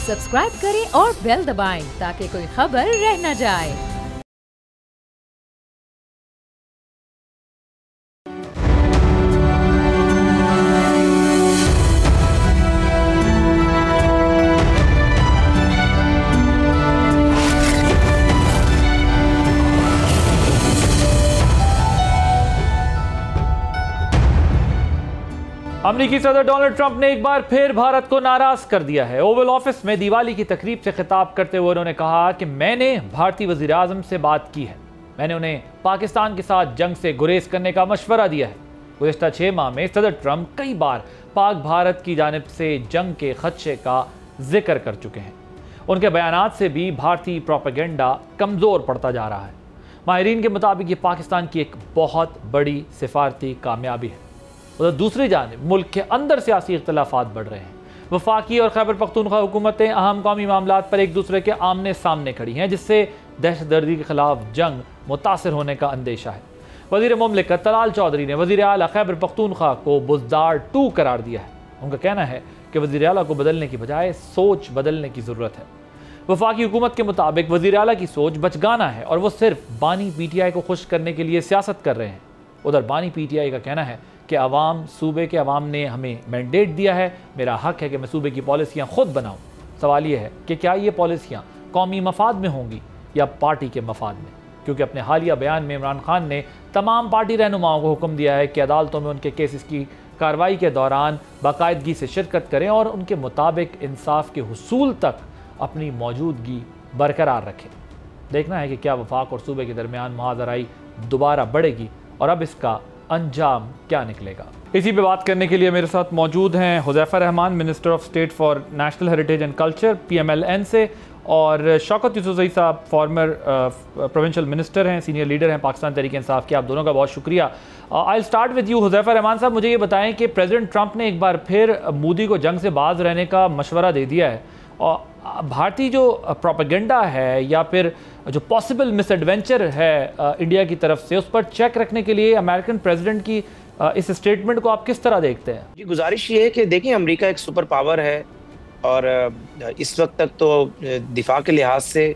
Subscribe करें और bell दबाएं ताकि कोई खबर रह न जाए। अमेरिकी सदर डोनाल्ड ट्रंप ने एक बार फिर भारत को नाराज कर दिया है। ओवल ऑफिस में दिवाली की तकरीब से खिताब करते हुए उन्होंने कहा कि मैंने भारतीय वजीर आजम से बात की है, मैंने उन्हें पाकिस्तान के साथ जंग से गुरेज करने का मशवरा दिया है। गुज़िश्ता 6 माह में सदर ट्रंप कई बार पाक भारत की जानिब से जंग के खदशे का जिक्र कर चुके हैं। उनके बयानात से भी भारतीय प्रोपेगेंडा कमज़ोर पड़ता जा रहा है। माहिरीन के मुताबिक ये पाकिस्तान की एक बहुत बड़ी सिफारती कामयाबी है। उधर दूसरी जानिब मुल्क के अंदर सियासी इख्तलाफात बढ़ रहे हैं। वफाकी और खैबर पख्तूनख्वा हुकूमतें अहम कौमी मामलात पर एक दूसरे के आमने सामने खड़ी हैं, जिससे दहशतगर्दी के खिलाफ जंग मुतासर होने का अंदेशा है। वज़ीर मुमलिकत तलाल चौधरी ने वज़ीर आला खैबर पख्तूनख्वा को बुज़दार 2 करार दिया है। उनका कहना है कि वज़ीर आला को बदलने की बजाय सोच बदलने की ज़रूरत है। वफाकी हुकूमत के मुताबिक वज़ीर आला की सोच बचगाना है और वो सिर्फ बानी PTI को खुश करने के लिए सियासत कर रहे हैं। उधर बानी PTI का कहना है कि अवाम, सूबे के अवाम ने हमें मैंडेट दिया है, मेरा हक है कि मैं सूबे की पॉलिसियाँ खुद बनाऊँ। सवाल ये है कि क्या ये पॉलिसियाँ कौमी मफाद में होंगी या पार्टी के मफाद में, क्योंकि अपने हालिया बयान में इमरान खान ने तमाम पार्टी रहनुमाओं को हुक्म दिया है कि अदालतों में उनके केसेस की कार्रवाई के दौरान बाकायदगी से शिरकत करें और उनके मुताबिक इंसाफ के हुसूल तक अपनी मौजूदगी बरकरार रखें। देखना है कि क्या वफाक और सूबे के दरमियान मुहाज़राई दोबारा बढ़ेगी और अब इसका अंजाम क्या निकलेगा। इसी पे बात करने के लिए मेरे साथ मौजूद हैं Huzaifa Rahman, minister of state for national heritage and culture PMLN से, और शौकत यूसुफ़ज़ई साहब फॉर्मर प्रोविंशियल मिनिस्टर हैं, सीनियर लीडर हैं पाकिस्तान तहरीक इंसाफ के। आप दोनों का बहुत शुक्रिया। I start with you Huzaifa Rahman साहब, मुझे ये बताएं कि प्रेसिडेंट ट्रंप ने एक बार फिर मोदी को जंग से बाज रहने का मशवरा दे दिया है, और भारतीय जो प्रोपेगेंडा है या फिर जो पॉसिबल मिसएडवेंचर है इंडिया की तरफ से, उस पर चेक रखने के लिए अमेरिकन प्रेसिडेंट की इस स्टेटमेंट को आप किस तरह देखते हैं? जी, गुजारिश ये है कि देखिए, अमेरिका एक सुपर पावर है और इस वक्त तक तो दिफा के लिहाज से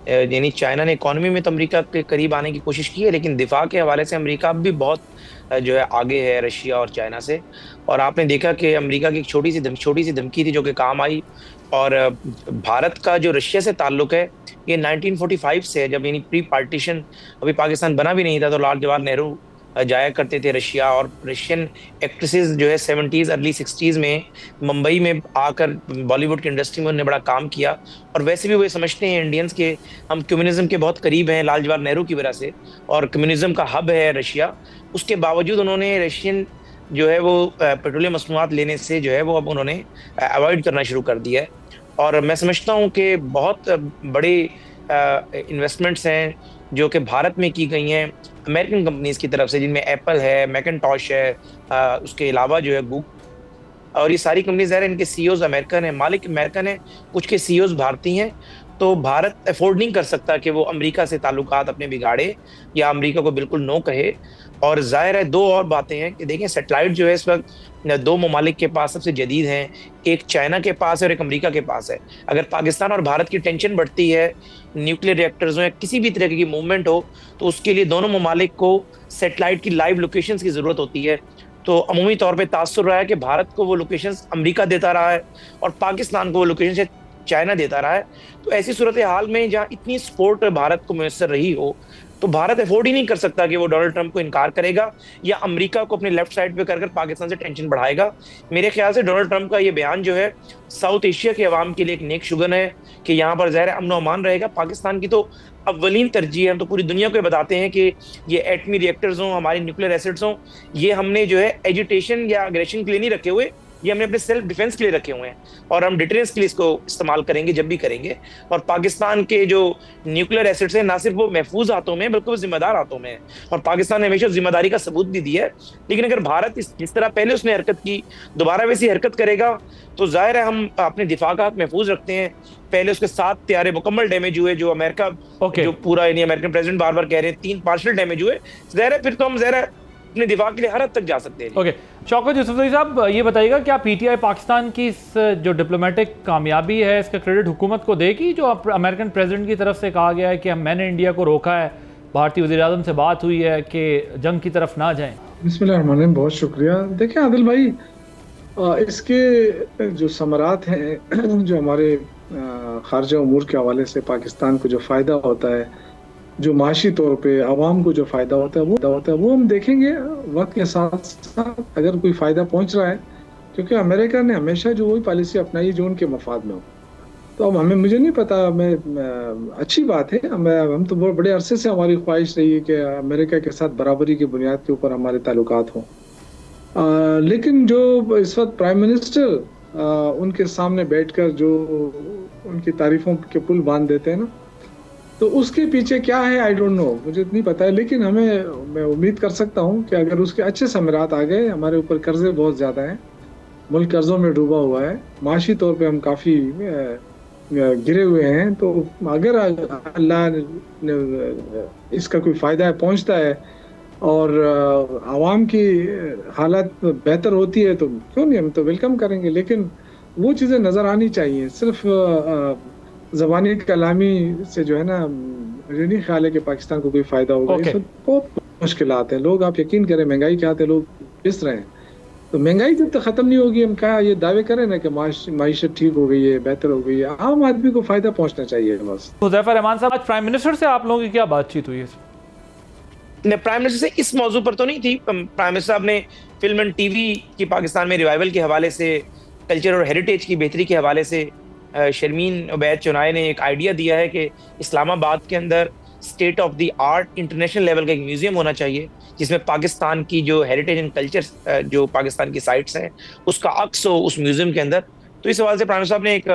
यानी चाइना ने इकोनॉमी में तो अमेरिका के करीब आने की कोशिश की है, लेकिन दिफा के हवाले से अमेरिका अब भी बहुत जो है आगे है रशिया और चाइना से। और आपने देखा कि अमेरिका की एक छोटी सी धमकी थी जो कि काम आई। और भारत का जो रशिया से ताल्लुक है ये 1945 से है, जब यानी प्री पार्टीशन अभी पाकिस्तान बना भी नहीं था, तो लाल जवाहर नेहरू जाया करते थे रशिया। और रशियन एक्ट्रेसेस जो है 70s अर्ली 60s में मुंबई में आकर बॉलीवुड की इंडस्ट्री में उन्होंने बड़ा काम किया। और वैसे भी वो समझते हैं इंडियंस के हम कम्युनिज्म के बहुत करीब हैं लाल जवाहर नेहरू की वजह से, और कम्युनिज्म का हब है रशिया। उसके बावजूद उन्होंने रशियन जो है वो पेट्रोलियम मसनूआत लेने से जो है वो अब उन्होंने अवॉइड करना शुरू कर दिया है। और मैं समझता हूँ कि बहुत बड़े इन्वेस्टमेंट्स हैं जो कि भारत में की गई हैं अमेरिकन कंपनीज की तरफ से, जिनमें एप्पल है, मैकिन्टॉश है, उसके अलावा जो है गूगल, और ये सारी कंपनीज है, इनके CEOs अमेरिकन है, मालिक अमेरिकन है, कुछ के CEOs भारतीय हैं। तो भारत अफोर्ड नहीं कर सकता कि वो अमेरिका से ताल्लुकात अपने बिगाड़े या अमेरिका को बिल्कुल नो कहे। और जाहिर है 2 और बातें हैं कि देखें, सैटेलाइट जो है इस वक्त 2 ममालिक के पास सबसे जदीद हैं, एक चाइना के पास है और एक अमेरिका के पास है। अगर पाकिस्तान और भारत की टेंशन बढ़ती है, न्यूक्लियर रिएक्टर्स हो या किसी भी तरह की मूवमेंट हो, तो उसके लिए दोनों ममालिक को सैटेलाइट की लाइव लोकेशंस की ज़रूरत होती है। तो अमूमी तौर पे तासुर रहा है कि भारत को वो लोकेशंस अमेरिका देता रहा है और पाकिस्तान को वो लोकेशंस चाइना देता रहा है। तो ऐसी सूरत हाल में जहाँ इतनी सपोर्ट भारत को मैसर रही हो, तो भारत अफोर्ड ही नहीं कर सकता कि वो डोनाल्ड ट्रंप को इनकार करेगा या अमेरिका को अपने लेफ्ट साइड पे कर पाकिस्तान से टेंशन बढ़ाएगा। मेरे ख्याल से डोनाल्ड ट्रंप का ये बयान जो है साउथ एशिया के अवाम के लिए एक नेक शुगन है कि यहाँ पर ज़ाहिर अमन अमान रहेगा। पाकिस्तान की तो अव्वलीन तरजीह है, हम तो पूरी दुनिया को बताते हैं कि ये एटमी रिएक्टर्स हों, हमारी न्यूक्लियर एसिड्स हों, ये हमने जो है एजिटेशन या अग्रेशन के लिए नहीं रखे हुए, ये हमने अपने सेल्फ डिफेंस के लिए रखे हुए हैं और हम डिटेरेंस के लिए इसको इस्तेमाल करेंगे जब भी करेंगे। और पाकिस्तान के जो न्यूक्लियर एसिड्स हैं ना सिर्फ वो महफूज हाथों में बल्कि वो जिम्मेदार हाथों में है, और पाकिस्तान ने हमेशा जिम्मेदारी का सबूत भी दिया है। लेकिन अगर भारत जिस तरह पहले उसने हरकत की दोबारा वैसी हरकत करेगा तो जाहिर है हम अपने दिफा का हक महफूज रखते हैं। पहले उसके 7 त्यारे मुकम्मल डैमेज हुए, जो अमेरिका जो पूरा यानी अमेरिकन प्रेसिडेंट बार बार कह रहे हैं 3 पार्शियल डैमेज हुए। जाहिर है फिर तो हम अपने दिफा के लिए हर हद तक जा सकते हैं। ओके, शौकत यूसुफजई साहब, ये बताइएगा क्या पीटीआई पाकिस्तान की इस जो डिप्लोमेटिक कामयाबी है इसका क्रेडिट हुकूमत को देगी, जो अमेरिकन प्रेसिडेंट की तरफ से कहा गया है कि मैंने इंडिया को रोका है, भारतीय वज़ीर-ए-आज़म से बात हुई है कि जंग की तरफ ना जाएं? बिस्मिल्लाहिर्रहमानिर्रहीम, बहुत शुक्रिया। देखिए आदिल भाई, इसके जो समरात हैं जो हमारे खारजा उमूर के हवाले से पाकिस्तान को जो फ़ायदा होता है, जो माशी तौर पे आवाम को जो फ़ायदा होता है वो हम देखेंगे वक्त के साथ साथ। अगर कोई फ़ायदा पहुंच रहा है, क्योंकि अमेरिका ने हमेशा जो वही पॉलिसी अपनाई जो उनके मफाद में हो, तो अब मुझे नहीं पता, अच्छी बात है। हम तो बहुत बड़े अरसे से हमारी ख्वाहिश रही है कि अमेरिका के साथ बराबरी की बुनियाद के ऊपर हमारे ताल्लुकात हों। लेकिन जो इस वक्त प्राइम मिनिस्टर उनके सामने बैठकर जो उनकी तारीफों के पुल बांध देते हैं ना, तो उसके पीछे क्या है आई डोंट नो, मुझे नहीं पता है। लेकिन मैं उम्मीद कर सकता हूँ कि अगर उसके अच्छे समरात आ गए, हमारे ऊपर कर्जे बहुत ज़्यादा हैं, मुल्क कर्जों में डूबा हुआ है, माशी तौर पे हम काफ़ी गिरे हुए हैं, तो अगर अल्लाह इसका कोई फ़ायदा पहुँचता है और आवाम की हालत बेहतर होती है तो क्यों नहीं, हम तो वेलकम करेंगे। लेकिन वो चीज़ें नज़र आनी चाहिए, सिर्फ ज़बानी कलामी से जो है ना, मुझे नहीं ख्याल है कि पाकिस्तान को कोई फ़ायदा होगा। Okay. इसमें बहुत मुश्किलात हैं, लोग आप यकीन करें महंगाई के हाथ लोग पिस रहे हैं, तो महंगाई जब तक ख़त्म नहीं होगी, हम क्या ये दावे करें ना कि माइशत ठीक हो गई है, बेहतर हो गई है, आम आदमी को फ़ायदा पहुँचना चाहिए बस। हुज़ैफा रहमान साहब, आज प्राइम मिनिस्टर से आप लोगों की क्या बातचीत हुई है? प्राइम मिनिस्टर से इस मौजू पर तो नहीं थी। प्राइम मिनिस्टर साहब ने फिल्म एंड टीवी की पाकिस्तान में रिवाइवल के हवाले से, कल्चर और हेरिटेज की बेहतरी के हवाले से शर्मीन उबैद चुनाई ने एक आइडिया दिया है कि इस्लामाबाद के अंदर state of the art international level का एक म्यूजियम होना चाहिए, जिसमें पाकिस्तान की जो हेरिटेज एंड कल्चर जो पाकिस्तान की साइट्स हैं उसका अक्स हो उस म्यूजियम के अंदर। तो इस हवाले से प्राइम मिनिस्टर साहब ने एक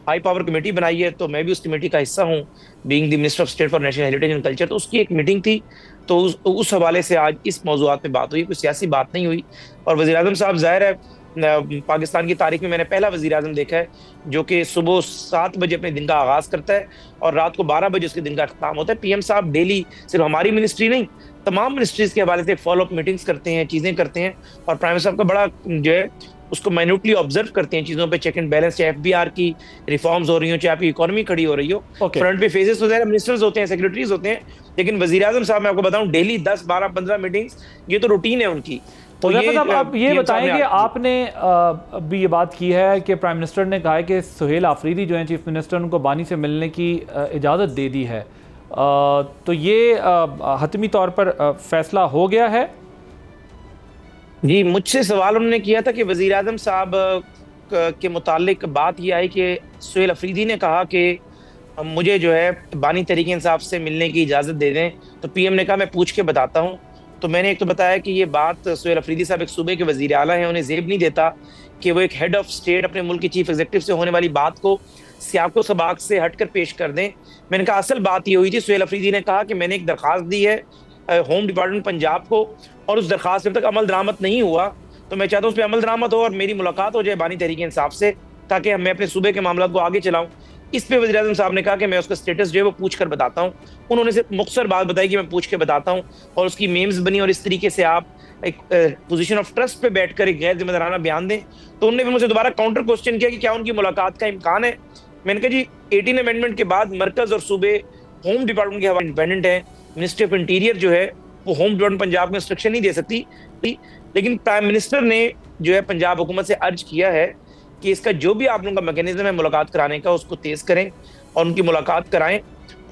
हाई पावर कमेटी बनाई है, तो मैं भी उस कमेटी का हिस्सा हूँ, being the minister of state for national heritage and culture. तो उसकी एक मीटिंग थी, तो उस हवाले से आज इस मौजूआत में बात हुई, कोई सियासी बात नहीं हुई। और वज़ीर-ए-आज़म साहब, ज़ाहिर है पाकिस्तान की तारीख में मैंने पहला वज़ीर-ए-आज़म देखा है जो कि सुबह 7 बजे अपने दिन का आगाज़ करता है और रात को 12 बजे उसके दिन का अख्ताम होता है। पीएम साहब डेली सिर्फ हमारी मिनिस्ट्री नहीं, तमाम मिनिस्ट्रीज़ के हवाले से फॉलो अप मीटिंग्स करते हैं, चीज़ें करते हैं, और प्राइम मिनिस्टर साहब का बड़ा जो है उसको माइन्यूटली ऑब्जर्व करते हैं, चीज़ों पे चेक एंड बैलेंस, चाहे एफबीआर की रिफॉर्म्स हो रही हो, चाहे आपकी इकोनॉमी खड़ी हो रही हो। फ्रंट पे फेजेस होते हैं, मिनिस्टर्स होते हैं, सेक्रेटरीज होते हैं, लेकिन वज़ीर-ए-आज़म साहब मैं आपको बताऊं डेली 10, 12, 15 मीटिंग्स, ये तो रूटीन है उनकी। तो आप ये बताएं कि आपने अभी ये बात की है कि प्राइम मिनिस्टर ने कहा है कि सुहेल आफरीदी जो है चीफ मिनिस्टर, उनको बानी से मिलने की इजाज़त दे दी है, तो ये हतमी तौर पर फैसला हो गया है? जी, मुझसे सवाल उन्होंने किया था कि वज़ीर-ए-आज़म साहब के मुतालिक बात ये आई कि सुहेल अफरीदी ने कहा कि मुझे जो है बानी तहरीक इंसाफ से मिलने की इजाज़त दे दें, तो पीएम ने कहा मैं पूछ के बताता हूँ। तो मैंने एक तो बताया कि ये बात सुहेल अफरीदी साहब एक सूबे के वज़ीर आला हैं, उन्हें ज़ेब नहीं देता कि वो एक हेड ऑफ स्टेट अपने मुल्क के चीफ एग्जीक्यूटिव से होने वाली बात को सियाको सबाक से हटकर पेश कर दें। मैंने कहा असल बात ये हुई थी, सुहेल अफरीदी ने कहा कि मैंने एक दरख्वास्त दी है होम डिपार्टमेंट पंजाब को, और उस दरख्वास्त में तक अमल दरामद नहीं हुआ, तो मैं चाहता हूँ उस पर अमल दरामद हो और मेरी मुलाकात हो जाए बानी तहरीक इंसाफ से, ताकि मैं अपने सूबे के मामला को आगे चलाऊँ। इस पे वज़ीर-ए-आज़म साहब ने कहा कि मैं उसका स्टेटस जो है वो पूछ कर बताता हूँ। उन्होंने सिर्फ मुख्तसर बात बताई कि मैं पूछ के बताता हूँ, और उसकी मेम्स बनी, और इस तरीके से आप एक पोजीशन ऑफ ट्रस्ट पे बैठकर एक गैर जिम्मेदाराना बयान दें। तो उन्होंने फिर मुझे दोबारा काउंटर क्वेश्चन किया कि क्या उनकी मुलाकात का इम्कान है। मैंने कहा जी 18 अमेंडमेंट के बाद मरकज और सूबे होम डिपार्टमेंट के हवाले इंडिपेंडेंट है, मिनिस्ट्री ऑफ इंटीरियर जो है वो होम डिपार्टमेंट पंजाब में इंस्ट्रक्शन नहीं दे सकती, लेकिन प्राइम मिनिस्टर ने जो है पंजाब हुकूमत से अर्ज किया है कि इसका जो भी आप लोगों का मैकेनिज्म है मुलाकात कराने का, उसको तेज़ करें और उनकी मुलाकात कराएं।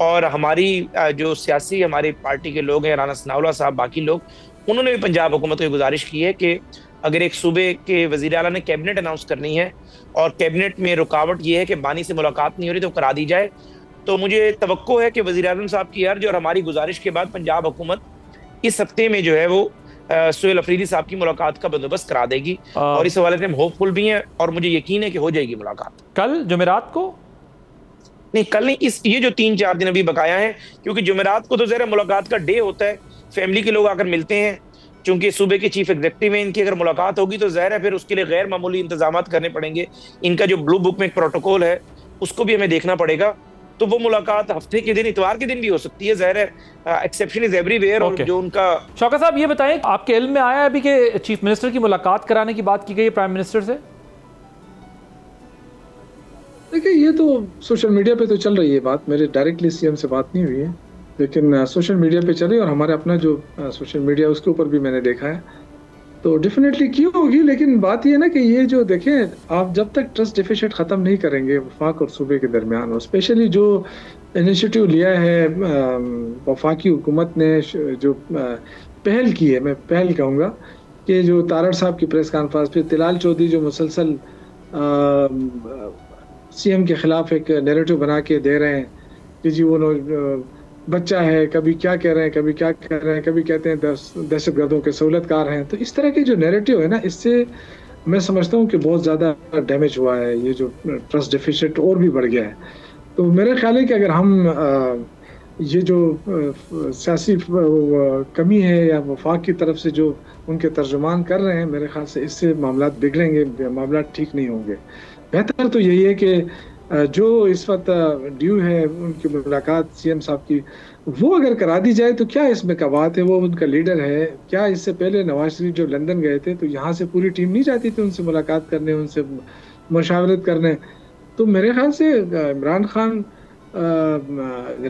और हमारी जो सियासी हमारी पार्टी के लोग हैं, राना सनाउल्लाह साहब, बाकी लोग, उन्होंने भी पंजाब हुकूमत को गुजारिश की है कि अगर एक सूबे के वज़ीर आला ने कैबिनेट अनाउंस करनी है और कैबिनेट में रुकावट ये है कि बानी से मुलाकात नहीं हो रही, तो करा दी जाए। तो मुझे तवक्को है कि वज़ीर-ए-आज़म साहब की अर्ज और हमारी गुजारिश के बाद पंजाब हुकूमत इस हफ्ते में जो है वो सुहेल अफरीदी साहब की मुलाकात का बंदोबस्त करा देगी, और इस हवाले से हम होपफुल भी हैं और मुझे यकीन है कि हो जाएगी मुलाकात। कल जुमेरात को नहीं, कल नहीं, ये जो 3-4 दिन अभी बकाया है, क्योंकि जुमेरात को तो ज़रा मुलाकात का डे होता है, फैमिली के लोग आकर मिलते हैं, चूंकि सूबे के चीफ एग्जीक्यूटिव में इनकी अगर मुलाकात होगी तो ज़ाहिर है फिर उसके लिए गैर मामूली इंतजाम करने पड़ेंगे। इनका जो ब्लू बुक में एक प्रोटोकॉल है उसको भी हमें देखना पड़ेगा। तो वो मुलाकात हफ्ते के दिन, इतवार के दिन भी हो सकती है। ज़ाहिर है एक्सेप्शन इज एवरीवेयर। और जो उनका शौकत साहब ये बताएं, आपके इल्म में आया अभी कि चीफ मिनिस्टर की मुलाकात कराने की बात की गई है प्राइम मिनिस्टर से? देखिए, ये तो सोशल मीडिया पे तो चल रही है बात, मेरे डायरेक्टली सीएम से बात नहीं हुई है, लेकिन सोशल मीडिया पे चली और हमारे अपना जो सोशल मीडिया उसके ऊपर भी मैंने देखा है, तो डेफिनेटली की होगी। लेकिन बात ये है ना कि ये जो देखें, आप जब तक ट्रस्ट डेफिसिट ख़त्म नहीं करेंगे वफाक और सूबे के दरमियान, और स्पेशली जो इनिशिएटिव लिया है वफाकी हुकूमत ने, जो पहल की है, मैं पहल कहूँगा, कि जो तारड़ साहब की प्रेस कॉन्फ्रेंस पे तिलाल चौधरी जो मुसलसल सीएम के खिलाफ एक नैरेटिव बना के दे रहे हैं कि जी वो बच्चा है, कभी क्या कह रहे हैं, कभी क्या कह रहे हैं, कभी कहते हैं दहशतगर्दों के सहूलतकार हैं, तो इस तरह के जो नैरेटिव है ना, इससे मैं समझता हूँ कि बहुत ज़्यादा डैमेज हुआ है, ये जो ट्रस्ट डेफिसिट और भी बढ़ गया है। तो मेरा ख्याल है कि अगर हम ये जो सियासी कमी है या वफाक की तरफ से जो उनके तर्जुमान कर रहे हैं, मेरे ख्याल से इससे मामलात बिगड़ेंगे, मामलात ठीक नहीं होंगे। बेहतर तो यही है कि जो इस वक्त ड्यू है उनकी मुलाकात सीएम साहब की, वो अगर करा दी जाए तो क्या इसमें का बात है, वो उनका लीडर है। क्या इससे पहले नवाज शरीफ जब लंदन गए थे तो यहाँ से पूरी टीम नहीं जाती थी उनसे मुलाकात करने, उनसे मशावरत करने? तो मेरे ख्याल से इमरान खान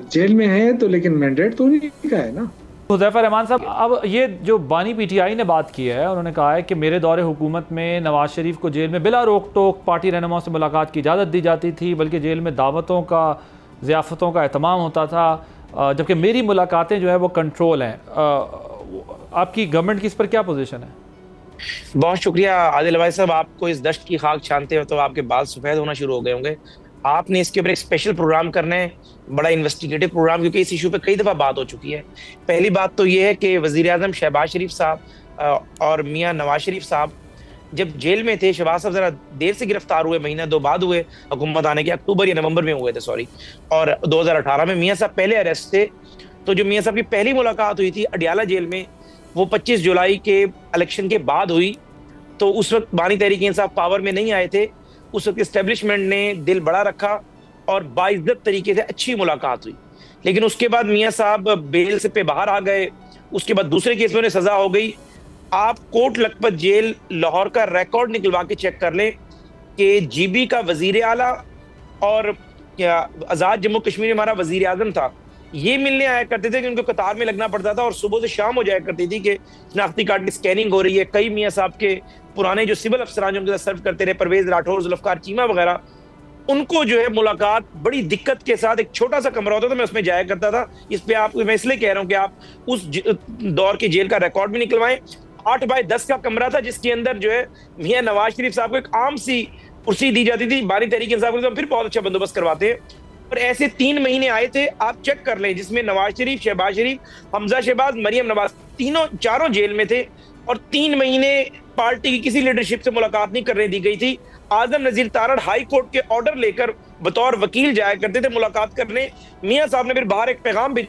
जेल में है तो, लेकिन मैंडेट तो उन्हीं का है ना। हुज़ैफा रहमान साहब, अब ये जो बानी पीटीआई ने बात की है, उन्होंने कहा है कि मेरे दौरे हुकूमत में नवाज शरीफ को जेल में बिला रोक टोक पार्टी रहनुमाओं से मुलाकात की इजाज़त दी जाती थी, बल्कि जेल में दावतों का, ज़ियाफ़तों का एहतमाम होता था, जबकि मेरी मुलाकातें जो है वो कंट्रोल हैं। आपकी गवर्नमेंट की इस पर क्या पोजीशन है? बहुत शुक्रिया आदिल भाई साहब, आपको इस दश्त की खाक छानते हो तो आपके बाल सफ़ेद होना शुरू हो गए होंगे। आपने इसके ऊपर एक स्पेशल प्रोग्राम करना है, बड़ा इन्वेस्टिगेटिव प्रोग्राम, क्योंकि इस इशू पे कई दफ़ा बात हो चुकी है। पहली बात तो ये है कि वज़ीर-ए-आज़म शहबाज शरीफ साहब और मियाँ नवाज शरीफ साहब जब जेल में थे, शहबाज साहब ज़रा देर से गिरफ्तार हुए, महीना दो बाद हुए हुकूमत आने के, अक्टूबर या नवंबर में हुए थे, सॉरी, और 2018 में मियाँ साहब पहले अरेस्ट थे। तो जो मियाँ साहब की पहली मुलाकात हुई थी अडियाला जेल में, वो 25 जुलाई के इलेक्शन के बाद हुई। तो उस वक्त बानी तहरीक इंसाफ पावर में नहीं आए थे, उस वक्त इस्टेब्लिशमेंट ने दिल बड़ा रखा और बाइज्जत तरीके से अच्छी मुलाकात हुई। लेकिन उसके बाद मियाँ साहब बेल से पे बाहर आ गए, उसके बाद दूसरे केस में उन्हें सजा हो गई। आप कोट लखपत जेल लाहौर का रिकॉर्ड निकलवा के चेक कर लें कि जीबी का वजीर आला और आज़ाद जम्मू कश्मीर में हमारा वजीर आज़म था, ये मिलने आया करते थे कि उनको कतार में लगना पड़ता था और सुबह से शाम हो जाया करती थी कि शनाख्ती कार्ड की स्कैनिंग हो रही है। कई मियाँ साहब के पुराने जो सिविल अफसरान जो उनके साथ सर्व करते रहे, परवेज राठौर, जुल्फकार चीमा वगैरह, उनको जो है मुलाकात बड़ी दिक्कत के साथ, एक छोटा सा कमरा होता था, मैं उसमें जाया करता था। इस पे आप, मैं इसलिए कह रहा हूँ कि आप उस दौर के जेल का रिकॉर्ड भी निकलवाएं। 8 बाय 10 का कमरा था जिसके अंदर जो है मियाँ नवाज शरीफ साहब को एक आम सी कुर्सी दी जाती थी। बानी तहरीक इंसाफ को फिर बहुत अच्छा बंदोबस्त करवाते हैं। और ऐसे 3 महीने आए थे, आप चेक कर लें, जिसमें नवाज शरीफ, शहबाज शरीफ, हमजा शहबाज, मरियम नवाज, चारों जेल में थे और 3 महीने पार्टी की किसी लीडरशिप से मुलाकात नहीं करने दी गई थी। आजम नजीर तारड़ हाई कोर्ट के ऑर्डर लेकर बतौर वकील जाया करते थे मुलाकात करने। मियाँ साहब ने फिर बाहर एक पैगाम भी,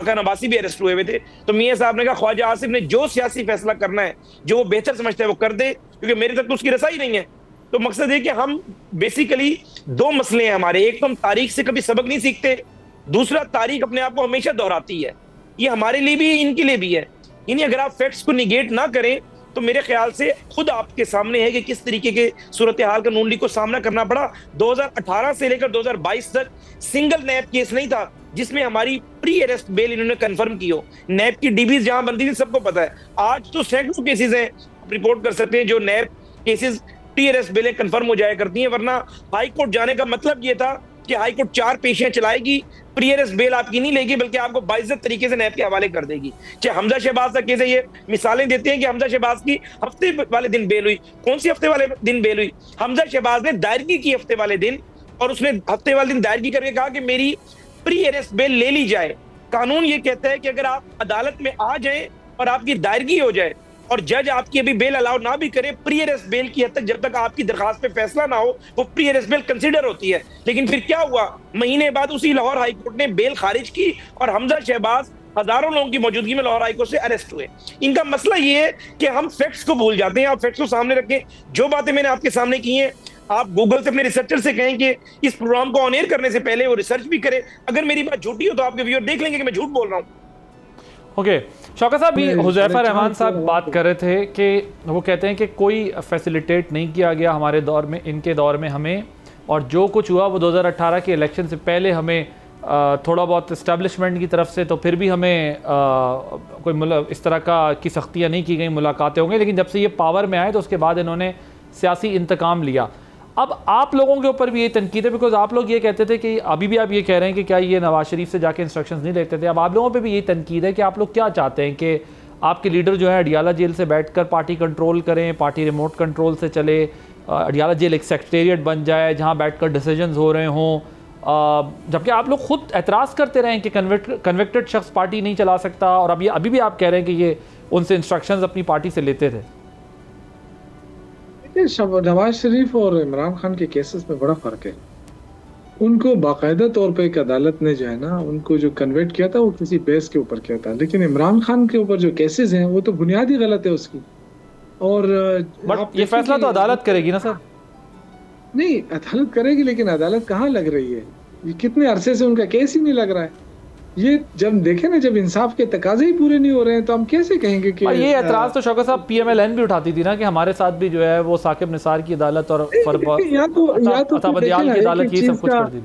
नवासी भी अरेस्ट हुए थे, तो मियाँ साहब ने कहा ख्वाजा आसिफ ने जो सियासी फैसला करना है, जो वो बेहतर समझते हैं वो कर दे, क्योंकि मेरे तक तो उसकी रसाई नहीं है। तो मकसद है कि हम बेसिकली 2 मसले हैं हमारे, एक तो हम तारीख से कभी सबक नहीं सीखते, दूसरा तारीख अपने आप को हमेशा दोहराती है। ये हमारे लिए भी है, इनके लिए भी है। यानी अगर आप फैक्ट्स को निगेट ना करें तो मेरे ख्याल से खुद आपके सामने है कि किस तरीके के सूरत हाल का नून लीग को सामना करना पड़ा। 2018 से लेकर 2022 तक सिंगल नैब केस नहीं था जिसमें हमारी प्री अरेस्ट बेल इन्होंने कंफर्म की हो। नैब की डीबीज जहां बनती थी सबको पता है, आज तो सैकड़ों केसेस हैं, आप रिपोर्ट कर सकते हैं जो नैब केसेस प्री अरेस्ट बेलें कंफर्म हो जाया करती हैं। वरना हाई कोर्ट जाने का मतलब ये था कि हाई कोर्ट 4 पेशियां चलाएगी, प्री अरेस्ट बेल आपकी नहीं लेगी, बल्कि आपको बाइज्जत तरीके से नैब के हवाले कर देगी। चाहे हमजा शहबाज का केस है, ये मिसालें देते हैं कि हमजा शहबाज की हफ्ते वाले दिन बेल हुई। कौन सी हफ्ते वाले दिन बेल हुई? हमजा शहबाज ने दायरगी की हफ्ते वाले दिन, और उसने हफ्ते वाले दिन दायरगी करके कहा कि मेरी प्री अरेस्ट बेल ले ली जाए। कानून ये कहता है कि अगर आप अदालत में आ जाए और आपकी दायरगी हो जाए और जज आपकी अभी बेल अलाउ ना भी करे, प्री अरेस्ट बेल की हद तक जब तक आपकी दरखास्त पे फैसला ना हो, वो प्री अरेस्ट बेल कंसीडर होती है। लेकिन फिर क्या हुआ, महीने बाद उसी लाहौर हाई कोर्ट ने बेल खारिज की और हमजा शहबाज हजारों लोगों की मौजूदगी में लाहौर हाई कोर्ट से अरेस्ट हुए। इनका मसला ये है कि हम फैक्ट्स को भूल जाते हैं। आप फैक्ट्स को सामने रखें, जो बातें मैंने आपके सामने की हैं, आप गूगल से अपने रिसर्चर से कहें कि इस प्रोग्राम को ऑन एयर करने से पहले वो रिसर्च भी करे। अगर मेरी बात झूठी हो तो आपके व्यूअर देख लेंगे कि मैं झूठ बोल रहा हूँ। ओके शौकत साहब, भी हुज़ैफा रहमान साहब बात कर रहे थे कि वो कहते हैं कि कोई फैसिलिटेट नहीं किया गया हमारे दौर में, इनके दौर में हमें, और जो कुछ हुआ वो 2018 के इलेक्शन से पहले हमें थोड़ा बहुत इस्टेब्लिशमेंट की तरफ से तो फिर भी हमें कोई मतलब इस तरह की सख्तियाँ नहीं की गई, मुलाकातें होंगी, लेकिन जब से ये पावर में आए तो उसके बाद इन्होंने सियासी इंतकाम लिया। अब आप लोगों के ऊपर भी ये तनकीद है, बिकॉज आप लोग ये कहते थे कि अभी भी आप ये कह रहे हैं कि क्या ये नवाज शरीफ से जाके इंस्ट्रक्शंस नहीं लेते थे। अब आप लोगों पे भी ये तनकीद है कि आप लोग क्या चाहते हैं कि आपके लीडर जो है अडियाला जेल से बैठकर पार्टी कंट्रोल करें, पार्टी रिमोट कंट्रोल से चले, अडियाला जेल एक सेक्रेटेरिएट बन जाए जहाँ बैठकर डिसीजंस हो रहे हों, जबकि आप लोग खुद एतराज़ करते रहे कि कन्विक्टेड शख्स पार्टी नहीं चला सकता, और अभी भी आप कह रहे हैं कि ये उनसे इंस्ट्रक्शंस अपनी पार्टी से लेते थे। नवाज शरीफ और इमरान खान के केसेस में बड़ा फर्क है। उनको बाकायदा तौर पे एक अदालत ने जो है ना उनको जो कन्विक्ट किया था वो किसी बेस के ऊपर किया था, लेकिन इमरान खान के ऊपर जो केसेस हैं वो तो बुनियादी गलत है उसकी। और बट ये फैसला तो अदालत करेगी ना सर? नहीं, अदालत करेगी, लेकिन अदालत कहाँ लग रही है? ये कितने अरसे से उनका केस ही नहीं लग रहा है। ये जब देखे ना, जब इंसाफ के तकाजे ही पूरे नहीं हो रहे हैं तो हम कैसे कहेंगे कि ये एतराज तो शौकत साहब PMLN भी उठाती थी ना कि हमारे साथ भी जो है वो साकिब निसार की अदालत और अताबदियाल की अदालत ये सब कुछ कर दी।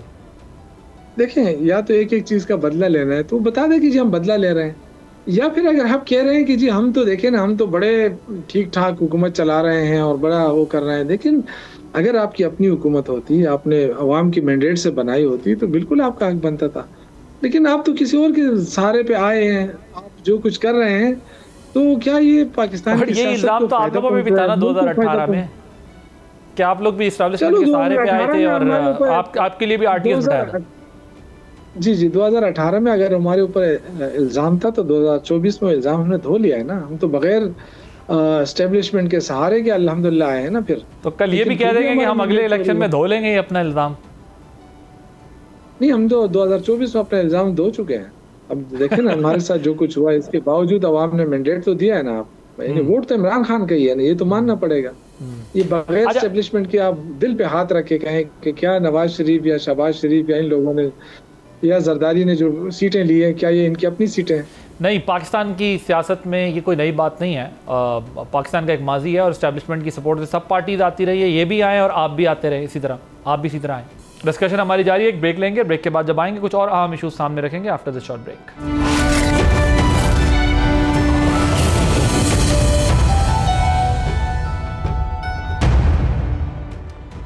देखें, या तो एक एक चीज का बदला लेना है तो बता दे कि जी हम बदला ले रहे हैं, या फिर अगर आप कह रहे हैं कि जी हम तो देखें ना, हम तो बड़े ठीक ठाक हुकूमत चला रहे हैं और बड़ा वो कर रहे हैं, लेकिन अगर आपकी अपनी हुकूमत होती, आपने अवाम की मैंडेट से बनाई होती तो बिल्कुल आपका हक बनता था। लेकिन आप तो किसी और के सहारे पे आए हैं, आप जो कुछ कर रहे हैं, तो क्या ये पाकिस्तान की ये इल्जाम तो आप लोगों पे भी था ना 2018 में, क्या आप लोग भी एस्टैब्लिशमेंट के सहारे पे आए थे और आपके लिए भी RTS उठाया? जी 2018 में अगर हमारे ऊपर इल्जाम था तो 2024 में इल्जाम हमने धो लिया है ना। हम तो बगैर एस्टेब्लिशमेंट के सहारे के अल्हम्दुलिल्लाह आए हैं ना। फिर तो कल ये भी कह देंगे कि हम अगले इलेक्शन में धो लेंगे अपना इल्जाम? नहीं, हम तो 2024 में अपना इल्जाम धो चुके हैं। अब देखें ना हमारे साथ जो कुछ हुआ, इसके बावजूद अवाम ने मैंडेट तो दिया है ना। आप वोट तो इमरान खान का ही है ना, ये तो मानना पड़ेगा। ये बगैर एस्टेब्लिशमेंट के आप दिल पे हाथ रख के कहें कि क्या नवाज शरीफ या शहबाज शरीफ या इन लोगों ने या जरदारी ने जो सीटें ली हैं, क्या ये इनकी अपनी सीटें हैं? नहीं, पाकिस्तान की सियासत में ये कोई नई बात नहीं है। पाकिस्तान का एक माजी है और एस्टेब्लिशमेंट की सपोर्ट से सब पार्टीज आती रही है, ये भी आए और आप भी आते रहे, इसी तरह आप भी इसी तरह आए। डिस्कशन हमारी जारी है, एक ब्रेक लेंगे, ब्रेक के बाद जब आएंगे कुछ और अहम इशूज सामने रखेंगे after this short break.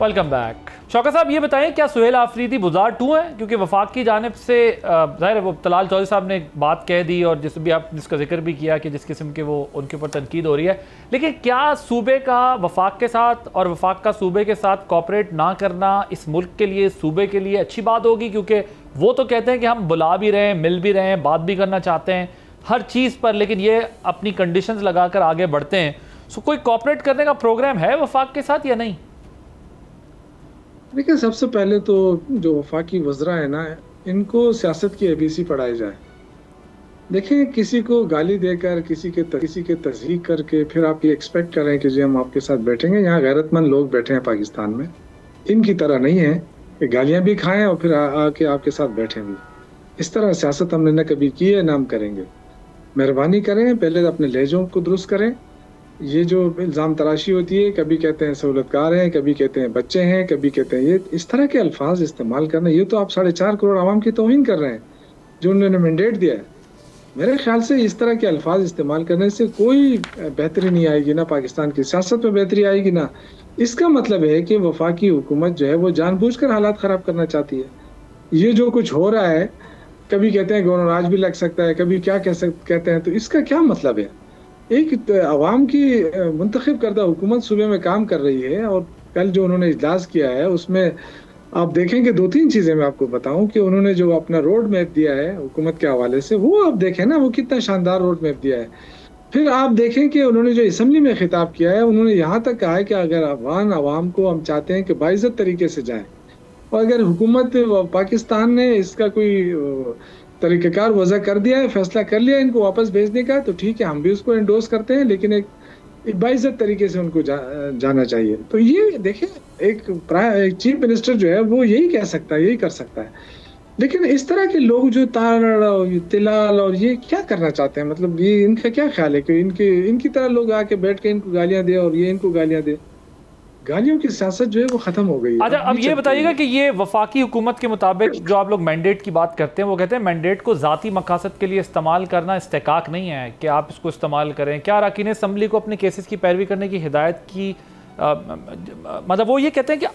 Welcome back. Shaukat साहब ये बताएं, क्या सुहेल आफरीदी बुज़ार 2 है? क्योंकि वफाक की जानिब से ज़ाहिर है वो तलाल चौधरी साहब ने बात कह दी और जिसका जिक्र भी किया कि जिस किस्म के वो उनके ऊपर तनकीद हो रही है, लेकिन क्या सूबे का वफाक के साथ और वफाक का सूबे के साथ कॉपरेट ना करना इस मुल्क के लिए, सूबे के लिए अच्छी बात होगी? क्योंकि वो तो कहते हैं कि हम बुला भी रहे हैं, मिल भी रहे हैं, बात भी करना चाहते हैं हर चीज़ पर, लेकिन ये अपनी कंडीशंस लगाकर आगे बढ़ते हैं। सो कोई कॉपरेट करने का प्रोग्राम है वफाक के साथ या नहीं? देखिए, सबसे पहले तो जो वफाकी वज़रा है ना, इनको सियासत की ABC पढ़ाई जाए। देखें, किसी को गाली देकर, किसी के तज़हीक करके फिर आप ये एक्सपेक्ट कर रहे हैं कि जी हम आपके साथ बैठेंगे। यहाँ गैरतमंद लोग बैठे हैं पाकिस्तान में, इनकी तरह नहीं है कि गालियाँ भी खाएं और फिर आके आपके साथ बैठें भी। इस तरह सियासत हमने न कभी की है, ना हम करेंगे। मेहरबानी करें, पहले अपने लहजों को दुरुस्त करें। ये जो इल्ज़ाम तराशी होती है, कभी कहते हैं सहूलतकार हैं, कभी कहते हैं बच्चे हैं, कभी कहते हैं ये, इस तरह के अल्फाज इस्तेमाल करना, ये तो आप 4.5 करोड़ आवाम की तौहीन कर रहे हैं जो उन्होंने मैंडेट दिया है। मेरे ख्याल से इस तरह के अल्फाज इस्तेमाल करने से कोई बेहतरी नहीं आएगी, ना पाकिस्तान की सियासत में बेहतरी आएगी, ना इसका मतलब है कि वफाकी हुकूमत जो है वो जानबूझकर हालात ख़राब करना चाहती है। ये जो कुछ हो रहा है, कभी कहते हैं गवर्नर आज भी लग सकता है, कभी क्या कहते हैं, तो इसका क्या मतलब है? एक अवाम की मुंतखब करदा हुकूमत सूबे में काम कर रही है और कल जो उन्होंने इजलास किया है उसमें आप देखेंगे 2-3 चीज़ें मैं आपको बताऊं कि उन्होंने जो अपना रोड मैप दिया है हुकूमत के हवाले से, वो आप देखें ना, वो कितना शानदार रोड मैप दिया है। फिर आप देखें कि उन्होंने जो असम्बली में खिताब किया है, उन्होंने यहाँ तक कहा है कि अगर अवाम को हम चाहते हैं कि बाइज्जत तरीके से जाए, और अगर हुकूमत पाकिस्तान ने इसका कोई तरीक़ाकार वज़ा कर दिया है, फैसला कर लिया इनको वापस भेजने का, तो ठीक है, हम भी उसको एंडोर्स करते हैं, लेकिन एक बाइज्जत तरीके से उनको जाना चाहिए। तो ये देखिए, एक चीफ मिनिस्टर जो है वो यही कह सकता है, यही कर सकता है। लेकिन इस तरह के लोग जो तारड़ और तिलाल और ये क्या करना चाहते हैं, मतलब ये इनका क्या ख्याल है कि इनकी तरह लोग आके बैठ के इनको गालियां दे और ये इनको गालियां दे? गालियों की सियासत जो है वो खत्म हो गई है। अच्छा, अब ये बताइएगा कि ये वफाकी हुकूमत के मुताबिक जो आप लोग मैंडेट की बात करते हैं, वो कहते हैं मैंडेट को ज़ाती मकासद के लिए इस्तेमाल करना इस्तेकाक नहीं है कि आप इसको इस्तेमाल करें। क्या अरकान असम्बली को अपने केसेस की पैरवी करने की हिदायत की? मतलब वो ये कहते हैं कि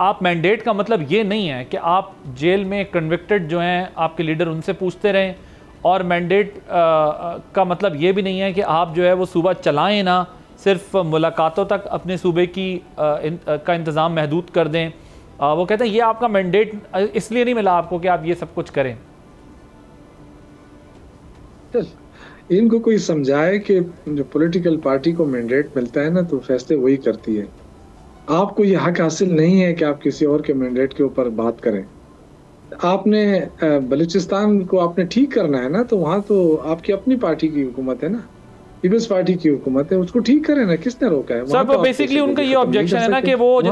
आप मैंडेट का मतलब ये नहीं है कि आप जेल में कन्विक्टेड जो हैं आपके लीडर उनसे पूछते रहें, और मैंडेट का मतलब ये भी नहीं है कि आप जो है वो सूबा चलाएं ना, सिर्फ मुलाकातों तक अपने सूबे की का इंतज़ाम महदूद कर दें। वो कहते हैं ये आपका मैंडेट इसलिए नहीं मिला आपको कि आप ये सब कुछ करें। इनको कोई समझाए कि जो पॉलिटिकल पार्टी को मैंडेट मिलता है ना, तो फैसले वही करती है। आपको ये हक हासिल नहीं है कि आप किसी और के मैंडेट के ऊपर बात करें। आपने बलूचिस्तान को आपने ठीक करना है ना, तो वहाँ तो आपकी अपनी पार्टी की हुकूमत है ना, पीपल्स पार्टी की हुकूमत है, उसको ठीक करें ना, किसने रोका है? सर, बेसिकली उनका ये ऑब्जेक्शन है ना कि वो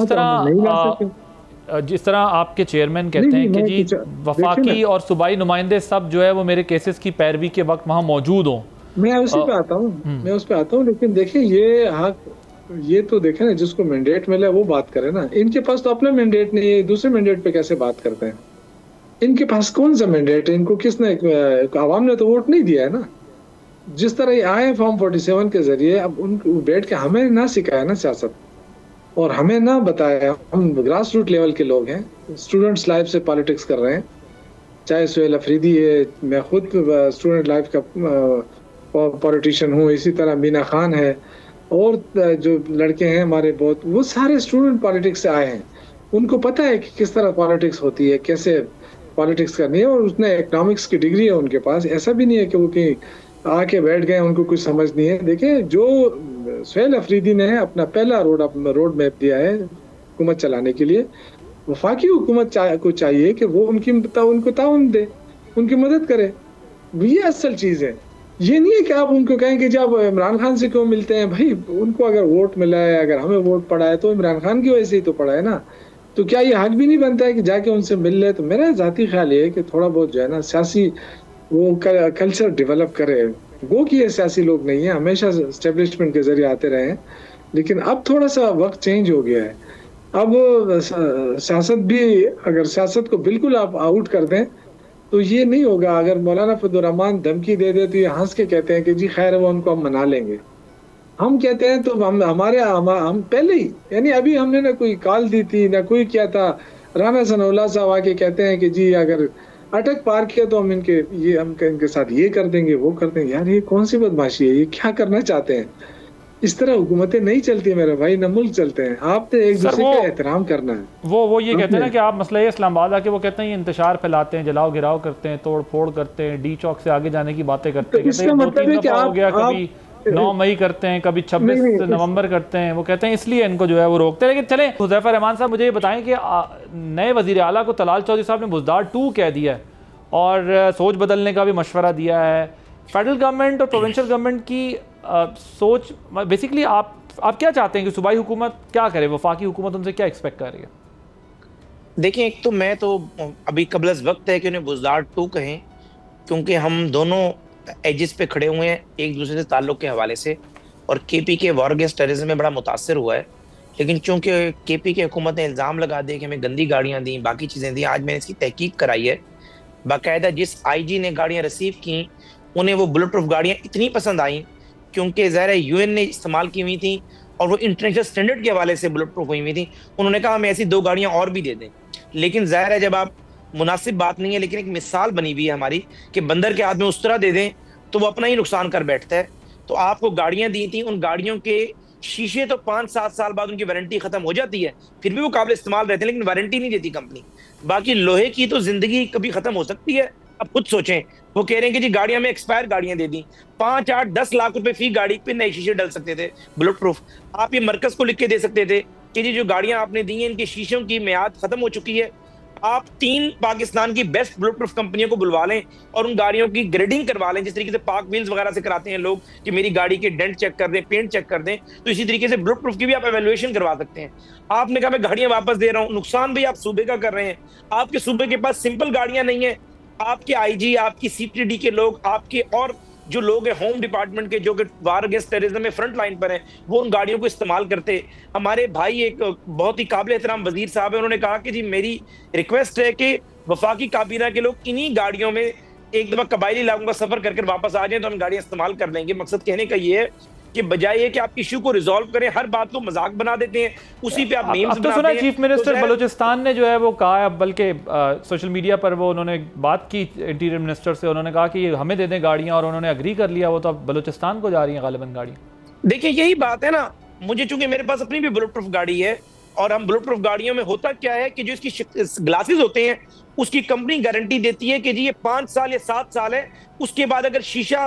जिस तरह आपके चेयरमैन कहते हैं कि जी वफाकी और सूबाई नुमाइंदे सब जो है वो मेरे केसेस की पैरवी के वक्त वहाँ मौजूद हों। मैं उसी पे आता हूँ, लेकिन देखिए ये हक, ये तो देखें ना, जिसको मैंडेट मिला है वो बात करे ना। इनके पास तो अपना मैंडेट नहीं है, दूसरे मैंडेट पे कैसे बात करते हैं? इनके पास कौन सा मैंडेट है? इनको किसने, आवाम ने तो वोट नहीं दिया है ना। जिस तरह ये आए फॉर्म 47 के जरिए, अब उनको बैठ के हमें ना सिखाया ना सियासत, और हमें ना बताया। हम ग्रास रूट लेवल के लोग हैं, स्टूडेंट्स लाइफ से पॉलिटिक्स कर रहे हैं, चाहे सुहेल अफरीदी है, मैं खुद स्टूडेंट लाइफ का पॉलिटिशियन हूँ, इसी तरह मीना खान है, और जो लड़के हैं हमारे बहुत, वो सारे स्टूडेंट पॉलिटिक्स से आए हैं। उनको पता है कि किस तरह पॉलिटिक्स होती है, कैसे पॉलिटिक्स करनी है, और उसने इकोनॉमिक्स की डिग्री है उनके पास। ऐसा भी नहीं है कि वो कहीं आके बैठ गए, उनको कुछ समझ नहीं है। देखिए, जो सुहेल अफरीदी ने अपना पहला रोड मैप दिया है हुकूमत चलाने के लिए, वफाकी हुकूमत को चाहिए कि वो उनको ताउन दे, उनकी मदद करे। ये असल चीज़ है। ये नहीं है कि आप उनको कहें कि जब इमरान खान से क्यों मिलते हैं। भाई, उनको अगर वोट मिला है, अगर हमें वोट पड़ा है, तो इमरान खान की वजह से ही तो पड़ा है ना। तो क्या ये हक भी नहीं बनता है कि जाके उनसे मिल ले? तो मेरा ज़ाती ख्याल ये है कि थोड़ा बहुत जो है ना, सियासी वो कल्चर डेवलप करे। वो कि ये सियासी लोग नहीं है, हमेशा एस्टेब्लिशमेंट के जरिए आते रहे हैं, लेकिन अब थोड़ा सा वक्त चेंज हो गया है। अब सियासत भी, अगर सियासत को बिल्कुल आप आउट कर दें तो ये नहीं होगा। अगर मौलाना फजलुर रहमान धमकी दे दे तो ये हंस के कहते हैं कि जी खैर वो उनको हम मना लेंगे। हम कहते हैं तो हम पहले ही, यानी अभी हमने ना कोई कॉल दी थी ना कोई किया था। राना सनाउल्लाह साहब आके कहते हैं कि जी अगर अटक पार किया तो हम इनके साथ ये कर देंगे, वो कर देंगे। यार, ये कौन सी बदमाशी है? ये क्या करना चाहते हैं? इस तरह हुकूमतें नहीं चलती मेरे भाई, न मुल्क चलते हैं। आपने एक दूसरे का एहतराम करना है। वो ये कहते हैं ना कि आप मसला इस्लामाबाद आके वो कहते हैं ये इंतशार फैलाते हैं, जलाओ गिराव करते हैं, तोड़ फोड़ करते हैं, डी चौक से आगे जाने की बातें करते हैं। इसका मतलब है कि हो गया, कभी 9 मई करते हैं, कभी 26 नवंबर करते हैं। वो कहते हैं इसलिए इनको जो है वो रोकते हैं। लेकिन चलें, हुज़ैफा रहमान साहब मुझे ये बताएं कि नए वज़ीर आला को तलाल चौधरी साहब ने बुज़दार 2 कह दिया है और सोच बदलने का भी मशवरा दिया है। फेडरल गवर्नमेंट और प्रोविंशियल गवर्नमेंट की सोच, बेसिकली आप क्या चाहते हैं कि सूबाई हुकूमत क्या करे, वफाकी हुकूमत उनसे क्या एक्सपेक्ट कर रही है? देखिए, एक तो मैं तो अभी कबल वक्त है कि उन्हें बुज़दार 2 कहें, क्योंकि हम दोनों एजिस पे खड़े हुए हैं एक दूसरे से ताल्लुक़ के हवाले से, और केपी के वॉर अगेंस्ट टेररिज्म में बड़ा मुतासर हुआ है। लेकिन चूंकि केपी के हुकूमत ने इल्ज़ाम लगा दिया कि हमें गंदी गाड़ियाँ दी, बाकी चीज़ें दी, आज मैंने इसकी तहकीक कराई है। बाकायदा जिस IG ने गाड़ियाँ रिसीव की, उन्हें वो बुलेट प्रूफ गाड़ियाँ इतनी पसंद आई क्योंकि ज़ाहिर है UN ने इस्तेमाल की हुई थी और वो इंटरनेशनल स्टैंडर्ड के हवाले से बुलेट प्रूफ हुई थी। उन्होंने कहा हमें ऐसी 2 गाड़ियाँ और भी दे दें। लेकिन ज़ाहिर है, जब आप, मुनासिब बात नहीं है, लेकिन एक मिसाल बनी हुई है हमारी कि बंदर के हाथ में उस तरह दे दें तो वो अपना ही नुकसान कर बैठता है। तो आपको गाड़ियाँ दी थी, उन गाड़ियों के शीशे तो 5-7 साल बाद उनकी वारंटी खत्म हो जाती है, फिर भी वो काबिल इस्तेमाल रहते हैं, लेकिन वारंटी नहीं देती कंपनी। बाकी लोहे की तो जिंदगी कभी खत्म हो सकती है। अब खुद सोचें, वो कह रहे हैं कि जी गाड़ियां में एक्सपायर गाड़ियां दे दी, 5, 8, 10 लाख रुपए फी गाड़ी पे नए शीशे डल सकते थे बुलेट प्रूफ। आप ये मरकज को लिख के दे सकते थे कि जी जो गाड़ियां आपने दी हैं इनके शीशों की मियाद खत्म हो चुकी है, आप 3 पाकिस्तान की बेस्ट बुलेट प्रूफ कंपनियों को बुलवा लें और उन गाड़ियों की ग्रेडिंग करवा लें, जिस तरीके से पाक व्हील्स वगैरह से कराते हैं लोग कि मेरी गाड़ी के डेंट चेक कर दें, पेंट चेक कर दें, तो इसी तरीके से बुलेट प्रूफ की भी आप एवेल्युएशन करवा सकते हैं। आपने कहा मैं गाड़ियां वापस दे रहा हूं, नुकसान भी आप सूबे का कर रहे हैं। आपके सूबे के पास सिंपल गाड़ियां नहीं है, आपके आईजी, आपकी सीटीडी के लोग, आपके और जो लोग हैं होम डिपार्टमेंट के जो कि वार अगेंस्ट टेररिज्म में फ्रंट लाइन पर हैं, वो उन गाड़ियों को इस्तेमाल करते। हमारे भाई एक बहुत ही काबिल एहतराम वजीर साहब है, उन्होंने कहा कि जी मेरी रिक्वेस्ट है कि वफाकी काबीना के लोग इन्हीं गाड़ियों में एक दफा कबायली इलाकों का सफर करके वापस आ जाएं तो हम गाड़ियां इस्तेमाल कर लेंगे। मकसद कहने का ये है कि बजाय ये कि आप इशू को रिजॉल्व करें, हर बात को मजाक बना देते हैं, उसी पे आप मीम्स अब तो सुना चीफ मिनिस्टर बलूचिस्तान ने जो है वो कहा है, बल्कि सोशल मीडिया पर वो उन्होंने बात की इंटीरियर मिनिस्टर से, उन्होंने कहा कि हमें दे दें गाड़ियां और उन्होंने अग्री कर लिया। वो तो अब बलूचिस्तान को जा रही हैं गालिबन गाड़ियां। देखिए यही बात है ना, मुझे चूंकि मेरे पास अपनी भी बुलेट प्रूफ गाड़ी है और हम बुलेट प्रूफ गाड़ियों में होता क्या है कि जो इसकी ग्लासेस होते हैं उसकी कंपनी गारंटी देती है कि जी ये 5 साल या 7 साल है, उसके बाद अगर शीशा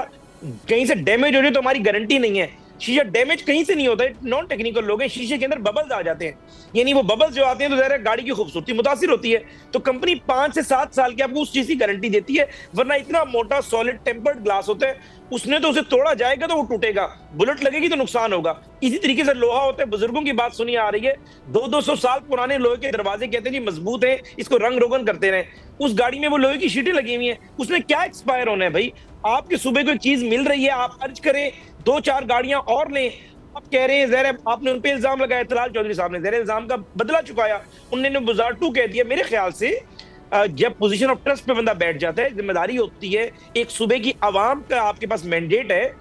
कहीं से डैमेज हो जाए तो हमारी गारंटी नहीं है। शीशा डैमेज कहीं से नहीं होता है, नॉन टेक्निकल लोग हैं, शीशे के अंदर बबल्स आ जाते हैं, यानी वो बबल्स जो आते हैं तो ज़ाहिर है गाड़ी की खूबसूरती मुतासिर होती है। तो कंपनी 5 से 7 साल की आपको उस चीज की गारंटी देती है, वरना इतना मोटा सॉलिड टेम्पर्ड ग्लास होता है, उसने तो उसे तोड़ा जाएगा तो वो टूटेगा, बुलेट लगेगी तो नुकसान होगा। इसी तरीके से लोहा होता है, बुजुर्गों की बात सुनी आ रही है, 200-200 साल पुराने लोहे के दरवाजे कहते हैं जी मजबूत है, इसको रंग रोगन करते रहे। उस गाड़ी में वो लोहे की शीटें लगी हुई हैं, उसमें क्या एक्सपायर होना है भाई? आपके सूबे को एक चीज मिल रही है, आप अर्ज करें 2-4 गाड़ियां और लें। आप कह रहे हैं ज़हर आपने उन पे इल्जाम लगाया, तलाल चौधरी साहब ने ज़हर इल्जाम का बदला चुकाया, उन्होंने बुजार 2 कह दिया। मेरे ख्याल से जब पोजीशन ऑफ ट्रस्ट पे बंदा बैठ जाता है, जिम्मेदारी होती है, एक सूबे की आवाम का आपके पास मैंडेट है,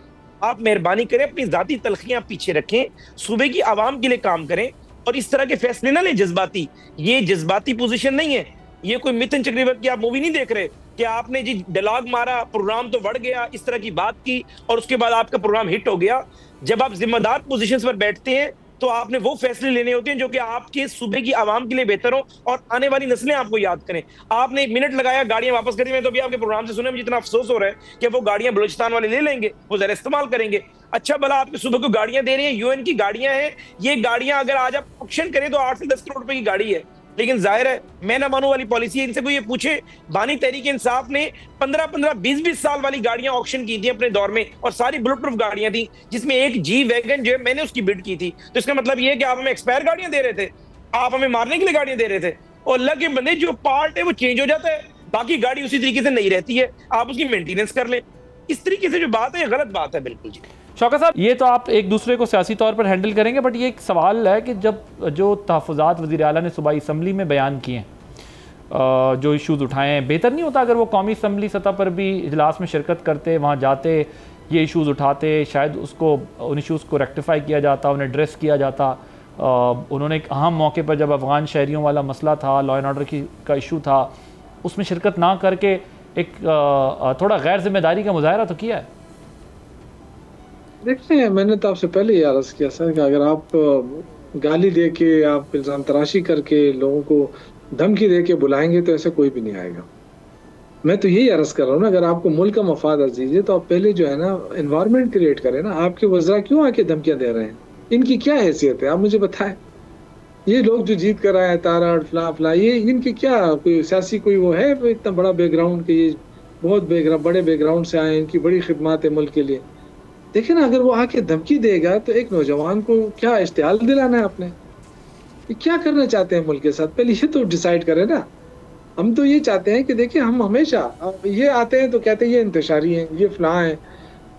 आप मेहरबानी करें अपनी जाती तलखियां पीछे रखें, सूबे की आवाम के लिए काम करें और इस तरह के फैसले ना लें जज्बाती। ये जज्बाती पोजीशन नहीं है, ये कोई मिथुन चक्रवर्ती की आप मूवी नहीं देख रहे कि आपने जी डायलॉग मारा, प्रोग्राम तो बढ़ गया, इस तरह की बात की और उसके बाद आपका प्रोग्राम हिट हो गया। जब आप जिम्मेदार पोजीशंस पर बैठते हैं तो आपने वो फैसले लेने होते हैं जो कि आपके सूबे की आवाम के लिए बेहतर हो और आने वाली नस्लें आपको याद करें। आपने 1 मिनट लगाया, गाड़ियां वापस करी, मैं तो अभी आपके प्रोग्राम से सुने मुझे इतना अफसोस हो रहा है कि वो गाड़ियां बलूचिस्तान वाले ले लेंगे, वो जरा इस्तेमाल करेंगे। अच्छा भला आपके सूबे को गाड़ियां दे रहे हैं, यूएन की गाड़ियां हैं, ये गाड़ियां अगर आज आप ऑक्शन करें तो 8 से 10 करोड़ रुपए की गाड़ी है, लेकिन जाहिर है मैं ना मानू वाली पॉलिसी है। इनसे कोई ये पूछे, बानी तहरीक इंसाफ ने 15-15, 20-20 साल वाली गाड़ियां ऑक्शन की थी अपने दौर में और सारी बुलेट प्रूफ गाड़ियां थी, जिसमें एक जी वैगन जो है मैंने उसकी बिड की थी। तो इसका मतलब ये है कि आप हमें एक्सपायर गाड़ियां दे रहे थे, आप हमें मारने के लिए गाड़ियां दे रहे थे। और अल्लाह के बंदे जो पार्ट है वो चेंज हो जाता है, बाकी गाड़ी उसी तरीके से नहीं रहती है, आप उसकी मेंटेनेंस कर लें। इस तरीके से जो बात है गलत बात है बिल्कुल जी। शौकत साहब, ये तो आप एक दूसरे को सियासी तौर पर हैंडल करेंगे, बट ये एक सवाल है कि जब जो तहफ़्फ़ुज़ात वज़ीर आला ने सूबाई असम्बली में बयान किए हैं, जो इश्यूज़ उठाए हैं, बेहतर नहीं होता अगर वो कौमी असम्बली सतह पर भी इजलास में शिरकत करते, वहाँ जाते, ये इश्यूज़ उठाते, शायद उसको उन इश्यूज़ को रेक्टिफाई किया जाता, उन्हें एड्रेस किया जाता। उन्होंने एक अहम मौके पर जब अफ़गान शहरियों वाला मसला था, लॉ एंड ऑर्डर का इशू था, उसमें शिरकत ना करके एक थोड़ा गैर जिम्मेदारी का मुजाहरा तो किया है। देखते हैं, मैंने तो आपसे पहले ही अर्ज़ किया सर कि अगर आप गाली दे के, आप इल्ज़ाम तराशी करके, लोगों को धमकी दे के बुलाएंगे तो ऐसा कोई भी नहीं आएगा। मैं तो यही अर्ज़ कर रहा हूँ ना, अगर आपको मुल्क का मफाद अजीज है तो आप पहले जो है ना एनवायरनमेंट क्रिएट करें ना। आपके वज़रा क्यों आके धमकियाँ दे रहे हैं? इनकी क्या हैसियत है आप मुझे बताएं। ये लोग जो जीत कर आए हैं, तारड़ फला फला, ये इनकी क्या कोई सियासी कोई वो है इतना बड़ा बैकग्राउंड के? ये बहुत बड़े बैकग्राउंड से आए, इनकी बड़ी खिदमत है मुल्क के लिए। देखिए ना, अगर वो आके धमकी देगा तो एक नौजवान को क्या इश्तियाल दिलाना है आपने? ये क्या करना चाहते हैं मुल्क के साथ, पहले ये तो डिसाइड करें ना। हम तो ये चाहते हैं कि देखिए, हम हमेशा ये आते हैं तो कहते हैं ये इंतशारी हैं, ये फलां हैं।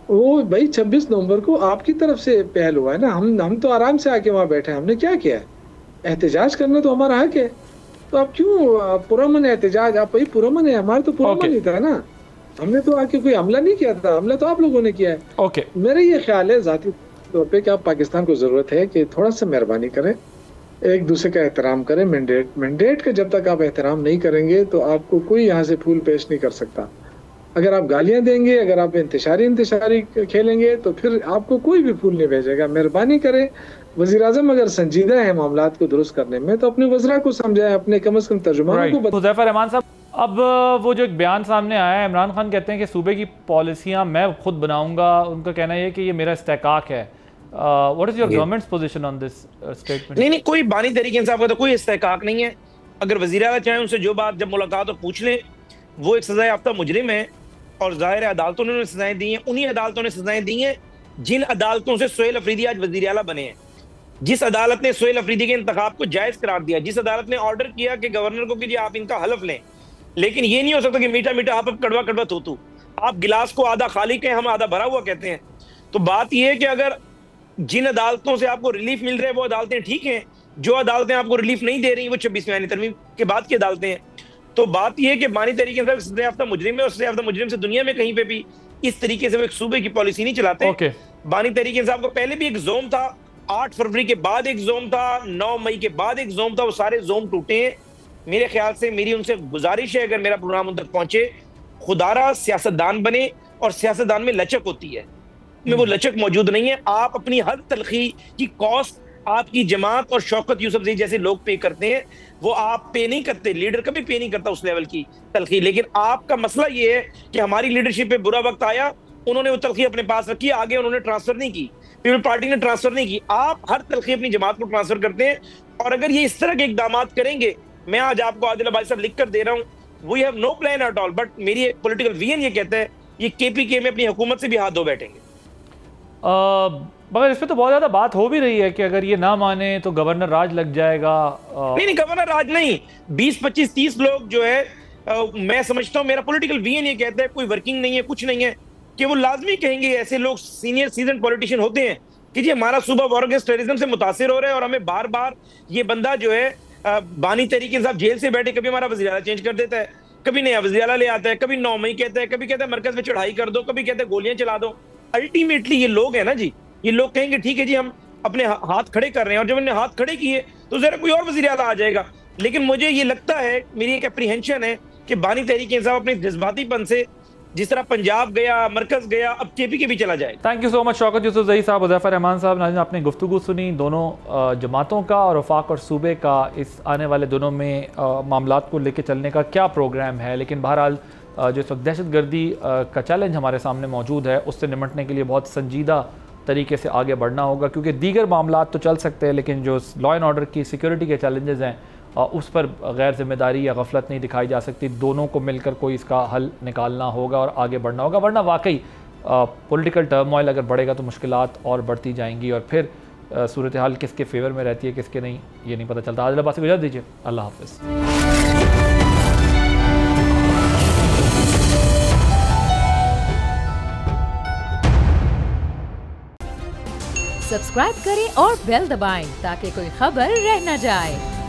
वो भाई 26 नवंबर को आपकी तरफ से पहल हुआ है ना, हम तो आराम से आके वहाँ बैठे हैं। हमने क्या किया है? एहतजाज करना तो हमारा हक है। तो आप क्यों पुरअमन एहतजाज? आप भाई पुरअमन है, हमारा तो पुरअमन ही था ना। हमने तो आके कोई हमला नहीं किया था, हमला तो आप लोगों ने किया है। मेरा ये ख्याल है जाती तौर पे कि आप पाकिस्तान को जरूरत है कि थोड़ा सा मेहरबानी करें, एक दूसरे का एहतराम करें। मैंडेट का जब तक आप एहतराम नहीं करेंगे तो आपको कोई यहाँ से फूल पेश नहीं कर सकता। अगर आप गालियां देंगे, अगर आप इंतशारी खेलेंगे तो फिर आपको कोई भी फूल नहीं भेजेगा। मेहरबानी करें, वज़ीर आज़म अगर संजीदा है मामलात को दुरुस्त करने में तो अपने वज़रा को समझाएं, अपने कम से कम तर्जुमानों को। हुज़ैफा रहमान साहब, अब वो जो एक बयान सामने आया है, इमरान खान कहते हैं कि सूबे की पॉलिसियां मैं खुद बनाऊंगा। उनका कहना है कि ये मेरा इस्तेकाक है। What is your governments position on this statement? नहीं, कोई बानी तहरीक इंसाफ का तो कोई इस्तेकाक नहीं है। अगर वज़ीर आला चाहें उनसे जो बात जब मुलाकात हो पूछ लें। वो एक सजा याफ्ता मुजरिम है और ज़ाहिर है अदालतों ने उन्हें सजाएं दी हैं। उन्हीं अदालतों ने सजाएं दी हैं जिन अदालतों से सोहेल अफरीदी आज वज़ीर आला बने हैं। जिस अदालत ने सोहेल अफरीदी के इंतखाब को जायज़ करार दिया, जिस अदालत ने ऑर्डर किया कि गवर्नर को कि जी आप इनका हलफ लें, लेकिन ये नहीं हो सकता कि मीठा मीठा आप कड़वा कड़वा थूथू, आप गिलास को आधा खाली कहें, हम आधा भरा हुआ कहते हैं। तो बात यह है कि अगर जिन अदालतों से आपको रिलीफ मिल रहा है वो अदालतें ठीक हैं, जो अदालतें आपको रिलीफ नहीं दे रही वो 26वीं आईनी तरमीम के बाद की अदालतें हैं। तो बात यह है कि बानी तहरीक इंसाफ सजा याफ्ता मुजरिम है और सजा याफ्ता मुजरिम से दुनिया में कहीं पे भी इस तरीके से वो एक सूबे की पॉलिसी नहीं चलाते। बानी तहरीक इंसाफ को पहले भी एक जोम था, 8 फरवरी के बाद एक जोम था, 9 मई के बाद एक जोम था, वो सारे जोम टूटे हैं। मेरे ख्याल से मेरी उनसे गुजारिश है, अगर मेरा प्रोग्राम उन तक पहुंचे, खुदारा सियासतदान बने। और सियासतदान में लचक होती है, में वो लचक मौजूद नहीं है। आप अपनी हर तलखी की कॉस्ट आपकी जमात और शौकत यूसुफजई जैसे लोग पे करते हैं, वो आप पे नहीं करते। लीडर कभी पे नहीं करता उस लेवल की तलखी। लेकिन आपका मसला ये है कि हमारी लीडरशिप पे बुरा वक्त आया, उन्होंने वो तलखी अपने पास रखी, आगे उन्होंने ट्रांसफर नहीं की, पीपल पार्टी ने ट्रांसफर नहीं की। आप हर तलखी अपनी जमात को ट्रांसफर करते हैं। और अगर ये इस तरह के इकदाम करेंगे, मैं आज आपको आदिल भाई साहब लिख कर दे रहा हूँ, we have no plan at all, but मेरी पॉलिटिकल विजन ये कहता है ये केपीके में अपनी हुकूमत से भी हाथ धो बैठेंगे। मगर इसमें तो बहुत ज्यादा बात हो भी रही है कि अगर ये ना माने तो गवर्नर राज लग जाएगा। नहीं, गवर्नर राज नहीं, 20, 25, 30 लोग जो है, मैं समझता हूँ, मेरा पॉलिटिकल विजन ये कहता है, कोई वर्किंग नहीं है, कुछ नहीं है, कि वो लाजमी कहेंगे, ऐसे लोग सीनियर सीजन पॉलिटिशियन होते हैं कि जी हमारा सूबा वॉर अगेंस्ट टेररिज्म से मुतासिर हो रहा है और हमें बार बार ये बंदा जो है बानी तहरीक इंसाफ जेल से बैठे कभी हमारा वज़ीर आला चेंज कर देता है, कभी नया वज़ीर आला ले आता है, कभी 9 मई कहता है, कभी कहता है मरकज में चढ़ाई कर दो, कभी कहता है गोलियां चला दो। अल्टीमेटली ये लोग है ना जी, ये लोग कहेंगे ठीक है जी हम अपने हाथ खड़े कर रहे हैं, और जब इन्होंने हाथ खड़े किए तो जरा कोई और वज़ीर आला आ जाएगा। लेकिन मुझे ये लगता है, मेरी एक एप्रीहेंशन है कि बानी तहरीक इंसाफ अपने जज्बातीपन से जिस तरह पंजाब गया, मरकज गया, अब केपी के भी चला जाएगा। Thank you so much Shaukat Yousafzai साहब, हुज़ैफा रहमान साहब। नाज़रीन, आपने गुफ्तगू सुनी दोनों जमातों का और वफाक और सूबे का इस आने वाले दिनों में मामलात को लेकर चलने का क्या प्रोग्राम है। लेकिन बहरहाल जो इस वक्त दहशतगर्दी का चैलेंज हमारे सामने मौजूद है, उससे निपटने के लिए बहुत संजीदा तरीके से आगे बढ़ना होगा, क्योंकि दीगर मामलात तो चल सकते हैं लेकिन जो लॉ एंड ऑर्डर की सिक्योरिटी के चैलेंजेस हैं उस पर गैर जिम्मेदारी या गफलत नहीं दिखाई जा सकती। दोनों को मिलकर कोई इसका हल निकालना होगा और आगे बढ़ना होगा, वरना वाकई पॉलिटिकल टर्मोइल अगर बढ़ेगा तो मुश्किलात और बढ़ती जाएंगी और फिर सूरत हाल किसके फेवर में रहती है किसके नहीं, ये नहीं पता चलता। आदिल अब्बासी को इजाज़त दीजिए, अल्लाह हाफ़िज़। सब्सक्राइब करें और बेल दबाएं ताकि कोई खबर रह न जाए।